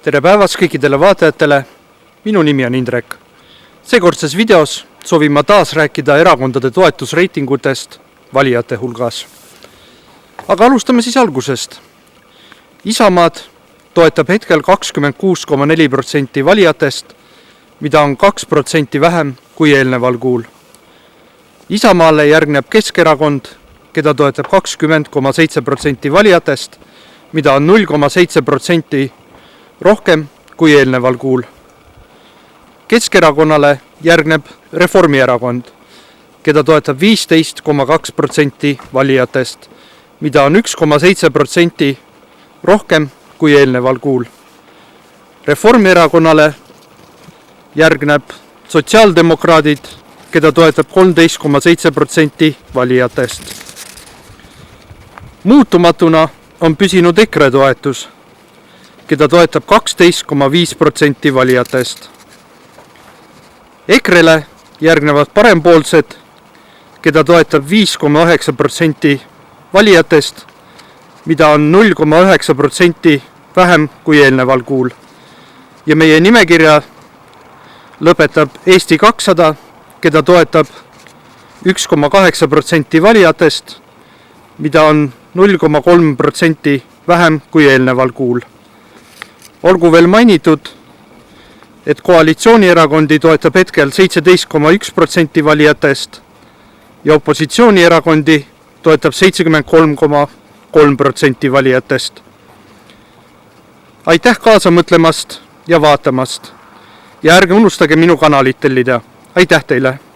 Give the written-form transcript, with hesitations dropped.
Tere päevast kõikidele vaatajatele, minu nimi on Indrek. Seekordses videos soovin ma taas rääkida erakondade toetusreitingutest valijate hulgas. Aga alustame siis algusest. Isamaad toetab hetkel 26,4% valijatest, mida on 2% vähem kui eelneval kuul. Isamaale järgneb Keskerakond, keda toetab 20,7% valijatest, mida on 0,7% rohkem kui eelneval kuul. Keskerakonnale järgneb Reformierakond, keda toetab 15,2% valijatest, mida on 1,7% rohkem kui eelneval kuul. Reformierakonnale järgneb Sotsiaaldemokraadid, keda toetab 13,7% valijatest. Muutumatuna on püsinud EKRE toetus, keda toetab 12,5% valijatest. EKRE-le järgnevad parempoolsed, keda toetab 5,9% valijatest, mida on 0,9% vähem kui eelneval kuul. Ja meie nimekirja lõpetab Eesti 200, keda toetab 1,8% valijatest, mida on 0,3% vähem kui eelneval kuul. Olgu veel mainitud, et koalitsioonierakondi toetab hetkel 17,1% valijatest ja opositsioonierakondi toetab 73,3% valijatest. Aitäh kaasa mõtlemast ja vaatamast ja ärge unustage minu kanalit tellida. Aitäh teile!